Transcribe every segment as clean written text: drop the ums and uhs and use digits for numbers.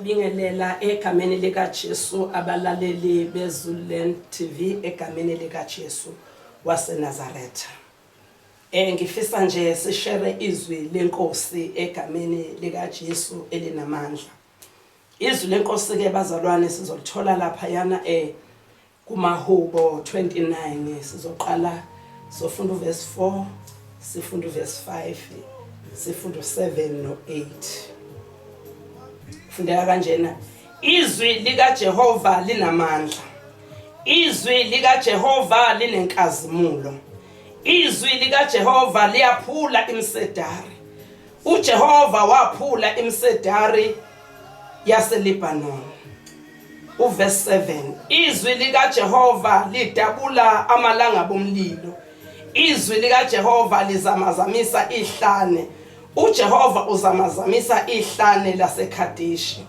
Bingelela egameni lika Jesu abalaleli beZululand TV egameni lika Jesu wase Nazareth. Ngifisa nje sishare izwi lenkosi egameni lika Jesu elinamandla. Izwi lenkosi ke bazalwane sizolithola lapha yana kumahubo 29 sizoqala sofunda uverse 4 sifunda uverse 5 sifunda 7 no 8. Fundeka kanjena, izwi lika Jehova linamandla, izwi lika Jehova linenkazimulo, izwi lika Jehova liyaphula imsedari. uJehova waphula imsedari yaseLebanon. Uverse 7, izwi lika Jehova lidabula amalanga bomlilo, izwi lika Jehova lizamazamisa ihlane. uJehova uzamazamisa ihlane laseKhadeshi.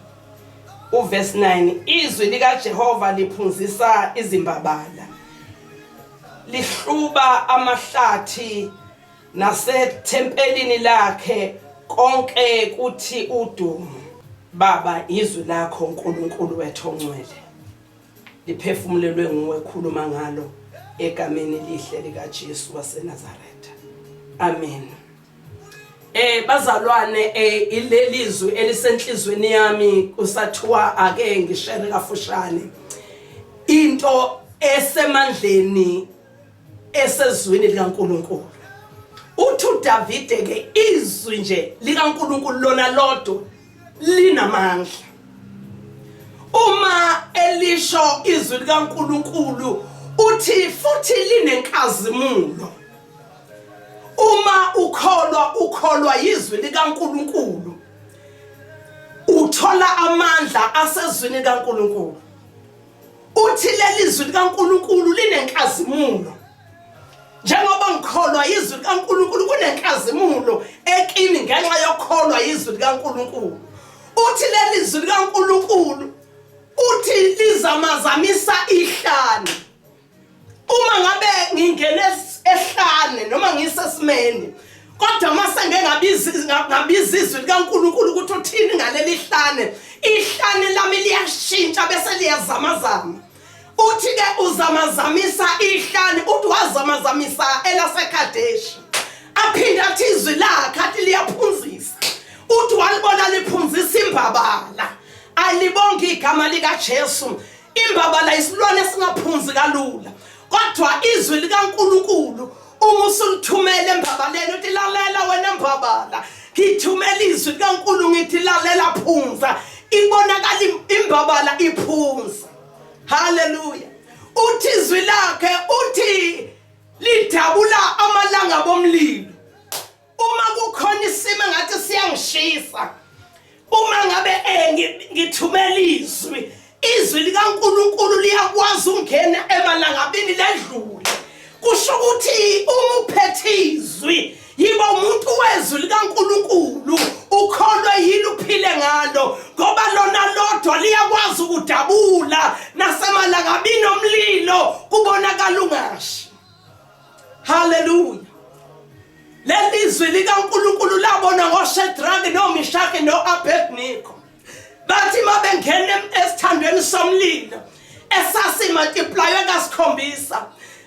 Uverse 9, izwi lika Jehova liphunzisa izimbabala, lihluba amahlathi nasethempelini lakhe konke kuthi udumo. Baba, izwi lakho uNkulunkulu wethu ongcwele liphefumulelwe nguwe, khuluma ngalo egameni lihle lika Jesu waseNazaretha. Amen. Bazalwane, ilelizwi elisenhlizweni yami kusathiwa ake ngishare kafushane into esemandleni esezwini likaNkulunkulu. Uthi uDavide ke izwi nje likaNkulunkulu lona lodwa linamandla. Uma elisho izwi likaNkulunkulu uthi futhi linenkazimulo. Uma ukholwa izwi likaNkulunkulu uthola amandla asezwini likaNkulunkulu. Uthi leli zwi likaNkulunkulu linenkazimulo. Njengoba ngikholwa izwi likaNkulunkulu kunenkazimulo ekini ngenxa yokholwa izwi likaNkulunkulu. Uthi leli zwi likaNkulunkulu uthi lizamazamisa ihlane. Uma ngabe ngingene ehlane noma ngisesimeni, kodwa mase ngabiza izwi likaNkulunkulu ukuthi uthini ngaleli hlane, ihlane lami liyashintsha bese liyazamazama. Uthi ke uzamazamisa ihlane, uthi wazamazamisa elaseKhadeshi. Aphinda athi izwi lakhe athi liyaphunzisa. Uthi walibona liphunzisa imbabala. Alibonge igama lika Jesu. Imbabala isilwane esingaphunzi kalula. Kodwa izwi likaNkulunkulu uma usulithumela embabaleni uthi lalela wena mbabala, ngithumela izwi likaNkulunkulu ngithi lalela phunza, ibonakala imbabala iphunza. Hallelujah. Uthi izwi lakhe uthi lidabula amalanga bomlilo. Uma kukhona isimo ngathi siyangishisa, uma ngabe ngithumela izwi likaNkulunkulu liyakwazi ungena emalangabini ledlule. Kusho ukuthi uma uphethe izwi yiba umuntu wezwi likaNkulunkulu, ukholwe yini uphile ngalo, ngoba lona lodwa liyakwazi ukudabula nasemalangabini omlilo kubonakala ungashi. Hallelujah. Leli zwi likaNkulunkulu labona ngoShadraka noMeshaki noAbednego. Bathi mabengena esithandweni somlilo esasimatiplaywe kasikhombisa.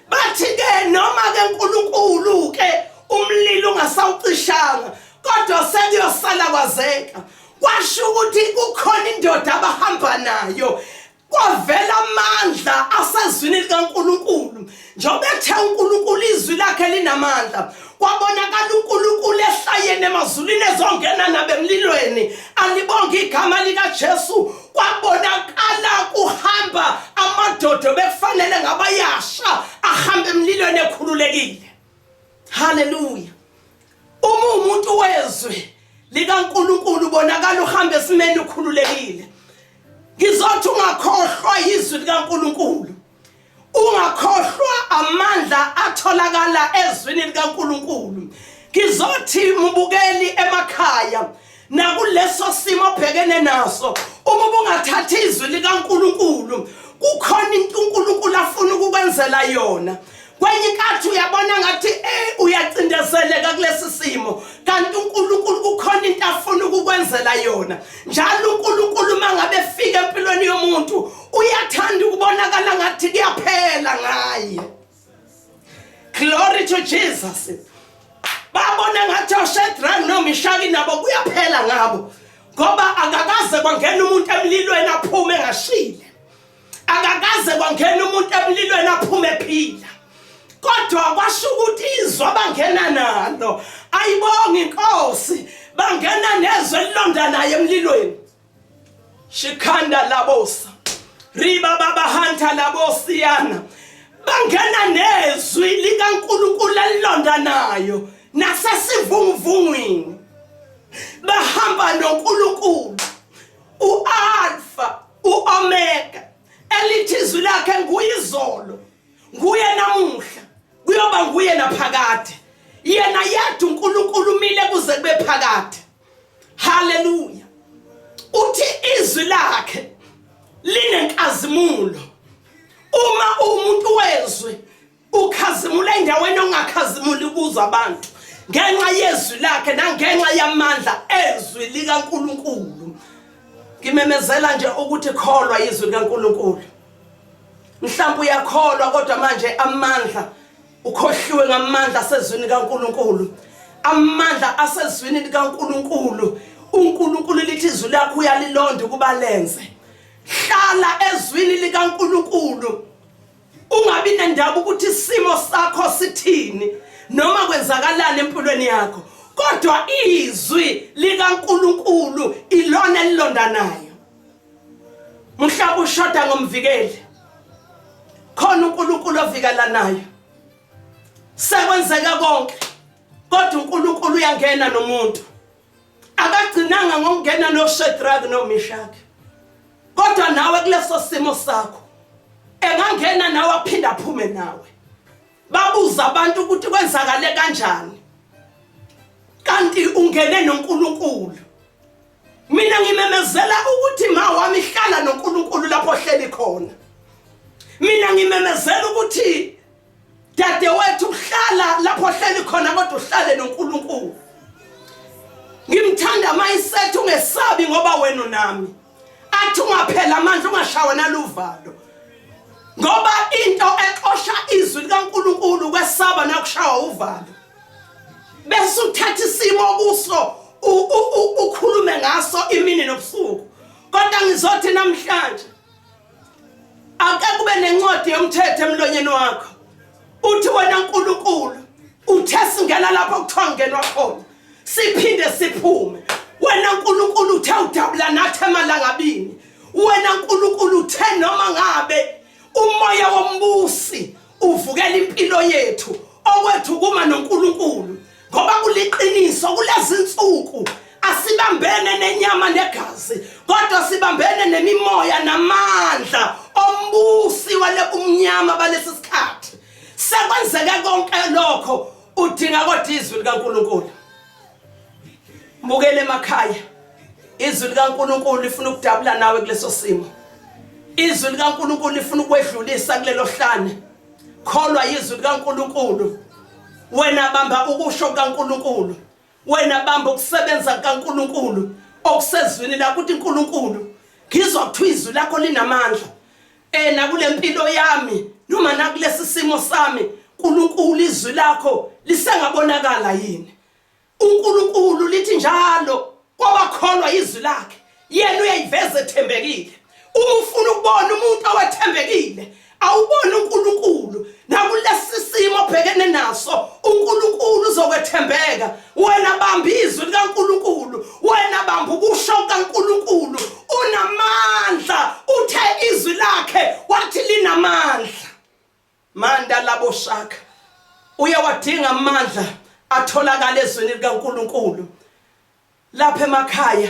Bathi ke noma ke uNkulunkulu ke umlilo ungasawucishanga, kodwa sekuyosala kwazeka. Kwasho ukuthi kukhona indoda abahamba nayo. Kwavela amandla asezwini likaNkulunkulu. Njengoba ethe uNkulunkulu izwi lakhe linamandla, kwabonakala uNkulunkulu ehlayene emazulwini ezongena nabemlilweni. Alibonge igama lika Jesu. Kwabonakala kuhamba amadoda bekufanele ngabayasha ahamba emlilweni ekhululekile. Hallelujah. Uma umuntu wezwi likaNkulunkulu bonakala uhamba esimeni ukhululekile. Ngizothi ungakhohlwa izwi likaNkulunkulu, ungakhohlwa amandla atholakala ezwini likaNkulunkulu. Ngizothi mbukeli emakhaya nakuleso simo obhekene naso, uma ungathathi izwi likaNkulunkulu, kukhona into uNkulunkulu afuna ukukwenzela yona. Kwenye inkathi uyabona ngathi uyacindezeleka kulesi simo, kanti uNkulunkulu kukhona into afuna ukukwenzela yona. Njalo uNkulunkulu uma ngabe fika empilweni yomuntu uyathanda ukubonakala ngathi kuyaphela ngaye. Glory to Jesus. Babona ngathi oShadrach noMeshaki nabo kuyaphela ngabo ngoba akakaze kwangena umuntu emlilweni aphume ngashile. Akakaze kwangena umuntu emlilweni aphume ephila. Kodwa kwasho ukuthi izwa bangena nalo ayibonga inkosi bangena nezwe elilonda naye emlilweni. Shikhanda labosa riba baba hanta labosiyana bangena nezwi likaNkulunkulu elilonda nayo nasesivunguvungwini. Bahamba noNkulunkulu uAlpha uOmega elithi izwi lakhe nguyizolo nguye namuhla kuyoba nguye naphakade. Yena yedwa uNkulunkulu mile kuze kube phakade. Hallelujah. Uthi izwi lakhe linenkazimulo. Uma umuntu wezwe ukhazimula endaweni ongakhazimuli kuzo abantu ngenxa yezwi lakhe nangenxa yamandla ezwi likaNkulunkulu. Ngimemezela nje ukuthi kholwa izwi likaNkulunkulu. Mhlawumbe uyakholwa kodwa manje amandla ukhohliwe ngamandla asezwini kaNkulunkulu. Amandla asezwini likaNkulunkulu. uNkulunkulu lithi izwi lakho uyalilonda ukuba lenze. Hlala ezwini likaNkulunkulu. Ungabi nendaba ukuthi isimo sakho sithini noma kwenzakalani empilweni yakho. Kodwa izwi likaNkulunkulu ilona elilonda nayo. Mhlawumbe ushoda ngomvikeli. Khona uNkulunkulu ovikela nayo. Sekwenzeka konke. Kodwa uNkulunkulu uyangena nomuntu. Akagcinanga ngokungena noShadrach noMeshaki. Kodwa nawe kuleso simo sakho engangena nawe aphinda aphume nawe. Babuza abantu ukuthi kwenzakale kanjani. Kanti ungene noNkulunkulu. Mina ngimemezela ukuthi mawami hlala noNkulunkulu lapho hleli khona. Mina ngimemezela ukuthi dade wethu uhlala lapho hleli khona kodwa uhlale noNkulunkulu. Ngimthanda mindset ungesabi ngoba wena nami. Athi ungaphela manje ungashawa naluvalo. Ngoba into exosha izwi likaNkulunkulu kwesaba nakushawa uvalo. Bese uthatha isimo kuso ukhulume ngaso imini nobusuku. Kodwa ngizothi namhlanje ake kube nencwadi yomthetho emlonyeni wakho. Uthi wena uNkulunkulu uthe singena lapho kuthiwa ngenwa khona. Siphinde siphume. Wena uNkulunkulu uthe udabula nathi emalangabini. Wena uNkulunkulu uthe noma ngabe umoya wombusi uvukela impilo yethu okwethu kuma noNkulunkulu ngoba kuliqiniso kulezi insuku asibambene nenyama negazi kodwa sibambene nemimoya namandla ombusi wale umnyama balesi sikhathi. Sekwenzeke konke lokho udinga kodwa izwi likaNkulunkulu. Mbukele emakhaya izwi likaNkulunkulu lifuna ukudabula nawe kuleso simo. Izwi likaNkulunkulu lifuna ukwedlulisa kulelo hlane. Kholwa izwi likaNkulunkulu. Wena bamba ukusho kaNkulunkulu. Wena bamba ukusebenza kaNkulunkulu okusezwini lakho uthi uNkulunkulu ngizwa kuthiwa izwi lakho linamandla. Nakule mpilo yami noma nakulesi simo sami uNkulunkulu izwi lakho lisengabonakala yini. uNkulunkulu lithi njalo kwabakholwa izwi lakhe yena uyayiveza ethembekile. Uma ufuna ukubona umuntu owethembekile awubona uNkulunkulu nakulesi simo obhekene naso uNkulunkulu uzokwethembeka. Wena bamba izwi likaNkulunkulu. Wena bamba ukusho kaNkulunkulu. Unamandla. Uthe izwi lakhe wathi linamandla. Manda laboshaka uyawadinga amandla atholakala ezweni likaNkulunkulu. Lapha emakhaya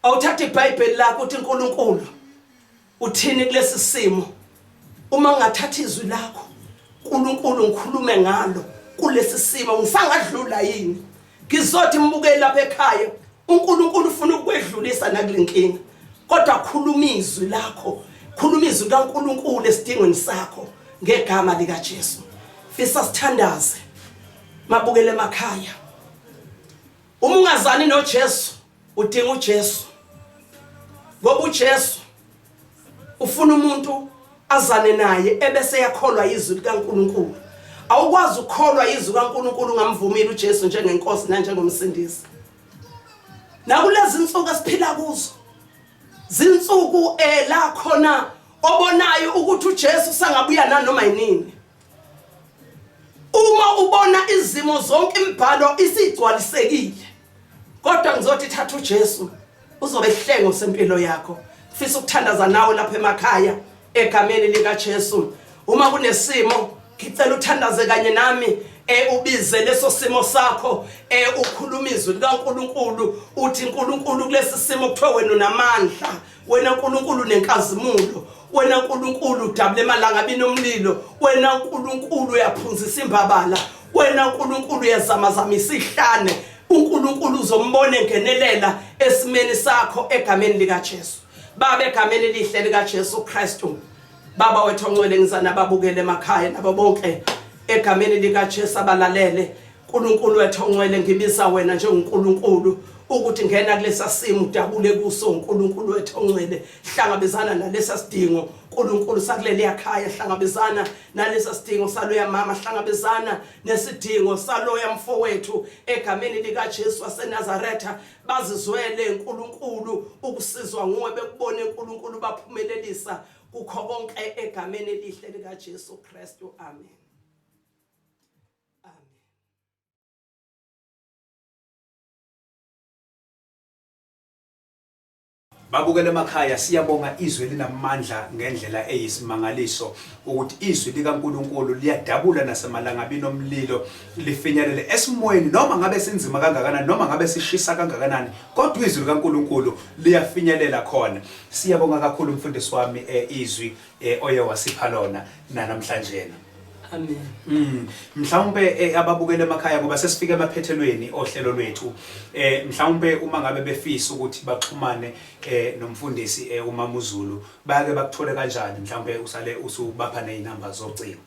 awuthatha iBhayibheli lakho uthi uNkulunkulu uthini kulesi simo. Uma ngathatha izwi lakho uNkulunkulu ngikhulume ngalo kulesi simo ngisangadlula yini. Ngizothi mbukeli lapha ekhaya uNkulunkulu ufuna ukwedlulisa nakulenkinga. Kodwa khuluma izwi lakho. Khuluma izwi kaNkulunkulu esidingweni sakho ngegama lika Jesu. Fisa sithandaze mabukele emakhaya. Uma ungazani noJesu udinga uJesu. ngoba uJesu ufuna umuntu azane naye ebese yakholwa izwi likaNkulunkulu. Awukwazi ukukholwa izwi likaNkulunkulu ungamvumeli uJesu njengenkosi nanjengomsindisi. Nakulezi insuku esiphila kuzo zinsuku la khona obonayo ukuthi uJesu sangabuya nanoma yinini. Uma ubona izimo zonke imibhalo isigcwalisekile, kodwa ngizothi thatha uJesu uzobe ehlengo sempilo yakho. Ngifisa ukuthandaza nawe lapha emakhaya egameni lika Jesu. Uma kunesimo ngicela uthandaze kanye nami ubize leso simo sakho ukhuluma izwi likaNkulunkulu uthi uNkulunkulu kulesi simo kuthiwa wena unamandla, wena uNkulunkulu nenkazimulo, wena uNkulunkulu udabule emalangabini omlilo, wena uNkulunkulu uyaphunzisa imbabala, wena uNkulunkulu uyazamazamisa ihlane, uNkulunkulu uzombona engenelela esimeni sakho egameni lika Jesu. Baba egameni elihle lika Jesu Kristu, Baba wethu ongcwele ngizana babukele emakhaya nabo bonke egameni lika Jesu abalalele. uNkulunkulu wethu ongcwele ngibisa wena njengoNkulunkulu ukuthi ngena kulesa simo udabule kuso uNkulunkulu wethu ongcwele, hlangabezana nalesa sidingo uNkulunkulu sakuleli ekhaya, hlangabezana nalesa sidingo saloya mama, hlangabezana nesidingo saloya mfowethu egameni lika Jesu waseNazaretha. Bazizwele uNkulunkulu ukusizwa nguwe, bekubone uNkulunkulu baphumelelisa kukho konke egameni elihle lika Jesu Kristu. Amen. Babukele emakhaya, siyabonga izwi linamandla ngendlela eyisimangaliso ukuthi izwi likaNkulunkulu liyadabula nasemalangabini omlilo, lifinyelele esimoyeni noma ngabe sinzima kangakanani noma ngabe sishisa kangakanani, kodwa izwi likaNkulunkulu liyafinyelela khona. Siyabonga kakhulu mfundisi wami izwi oye wasipha lona namhlanje. Amen. Mhlawumbe ababukele emakhaya ngoba sesifike emaphethelweni ohlelo lwethu, mhlawumbe uma ngabe befisa ukuthi baxhumane nomfundisi uMama uZulu, bayake bakuthole kanjani? Mhlawumbe usale usubapha nezinamba zocingo.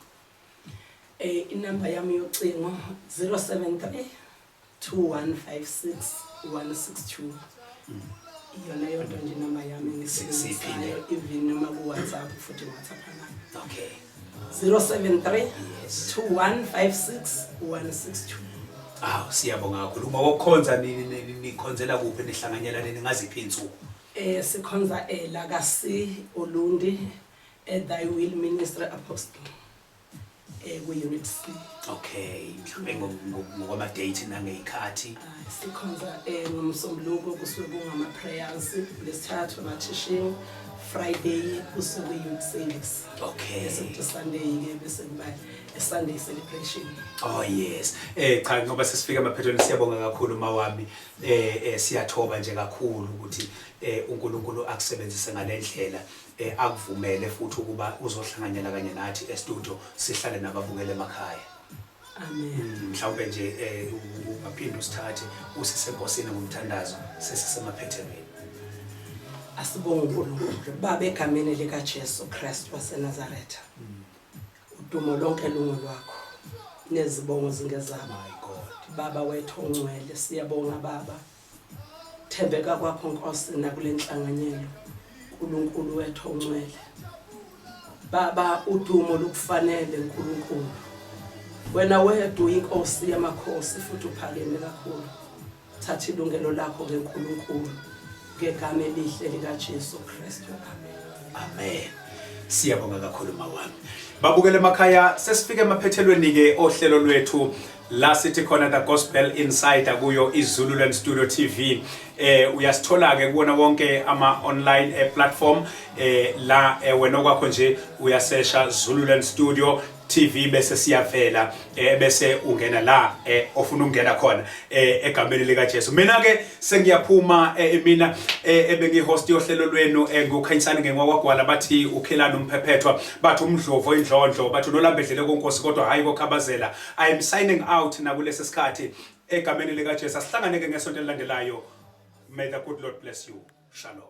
Inamba yami yocingo 073 2156 162. Iyona yodwa nje inamba yami ngisiphileyo, even noma ku WhatsApp futhi WhatsApp nayo. Okay. 073 2156 162. Siyabonga kakhulu. Uma wokhonza nikhonzela kuphi, nihlanganyela ngaziphi insuku? Sikhonza la kasi Olundi Thy Will Ministry Apostle ku-Unit C. Okay, mhlawumbe ngokwama date nangeyikhathi. Sikhonza ngomsombuluko kusuke kungama-prayers, lesithathu ama-teaching, Friday kusuke youth service. Okay. Bese Sunday ke bese kuba Sunday celebration. Oh yes. Cha ngoba sesifika emaphethelweni, siyabonga kakhulu mawami. Siyathoba nje kakhulu ukuthi uNkulunkulu akusebenzise ngalendlela, akuvumele futhi ukuba uzohlanganyela kanye nathi e-studio sihlale nababukele emakhaya. Amen. Mhlawumbe nje ungaphinde usithathe usisenkosini ngomthandazo sesisemaphethelweni. Asibonge uNkulunkulu Baba egameni lika Jesu Kristu waseNazaretha. Udumo lonke lungolwakho nezibongo zingezabo. My God. Baba wethu ongcwele, siyabonga Baba. Thembeka kwakho Nkosi nakulenhlanganyelo. uNkulunkulu wethu ongcwele. Baba udumo lukufanele uNkulunkulu. Wena wedwa uyinkosi yamakhosi futhi uphakeme kakhulu. Thatha ilungelo lakho ngeNkulunkulu. Ngegama elihle lika Jesu Kristu. Amen. Amen. Siyabonga kakhulu mawami. Babukele emakhaya, sesifike emaphethelweni ke ohlelo lwethu la sithi khona the Gospel Insider kuyo iZululand Studio TV. Uyasithola ke kuona wonke ama online platform la wena okwakho nje uyasesha Zululand Studio TV bese siyavela bese ungena la ofuna ukungena khona egameni lika Jesu. Mina ke sengiyaphuma mina ebengihost yohlelo lwenu ngokhanyisana ngenqwaqwala bathi ukhelana umphephetwa bathi umdlovo indlondlo bathi nolambedlele konkosi kodwa hayi kokhabazela. I am signing out na kulesi sikhathi egameni lika Jesu. Asihlangane ke ngesonto elilandelayo. May the good Lord bless you. Shalom.